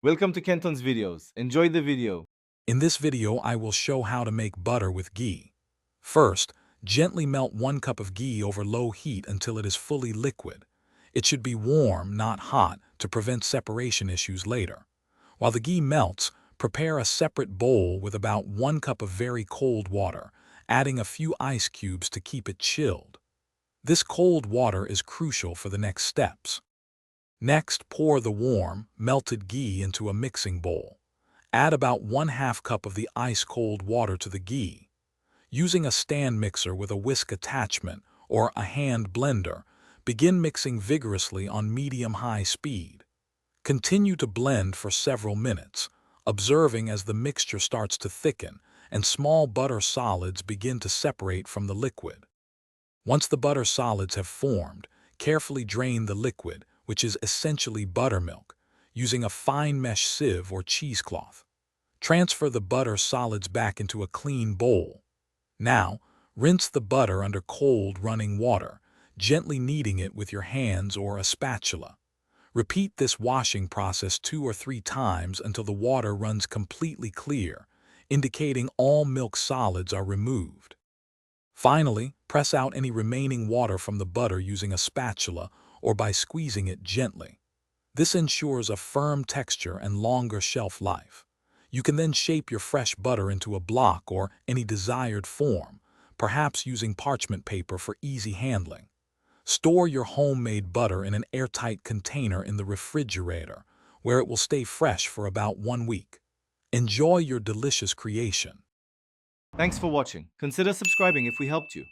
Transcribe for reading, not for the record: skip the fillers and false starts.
Welcome to Kenton's videos. Enjoy the video. In this video, I will show how to make butter with ghee. First, gently melt 1 cup of ghee over low heat until it is fully liquid. It should be warm, not hot, to prevent separation issues later. While the ghee melts, prepare a separate bowl with about 1 cup of very cold water, adding a few ice cubes to keep it chilled. This cold water is crucial for the next steps. Next, pour the warm, melted ghee into a mixing bowl. Add about 1/2 cup of the ice-cold water to the ghee. Using a stand mixer with a whisk attachment or a hand blender, begin mixing vigorously on medium-high speed. Continue to blend for several minutes, observing as the mixture starts to thicken and small butter solids begin to separate from the liquid. Once the butter solids have formed, carefully drain the liquid, which is essentially buttermilk, using a fine mesh sieve or cheesecloth. Transfer the butter solids back into a clean bowl. Now, rinse the butter under cold running water, gently kneading it with your hands or a spatula. Repeat this washing process 2 or 3 times until the water runs completely clear, indicating all milk solids are removed. Finally, press out any remaining water from the butter using a spatula or by squeezing it gently. This ensures a firm texture and longer shelf life. You can then shape your fresh butter into a block or any desired form, perhaps using parchment paper for easy handling. Store your homemade butter in an airtight container in the refrigerator, where it will stay fresh for about 1 week. Enjoy your delicious creation. Thanks for watching. Consider subscribing if we helped you.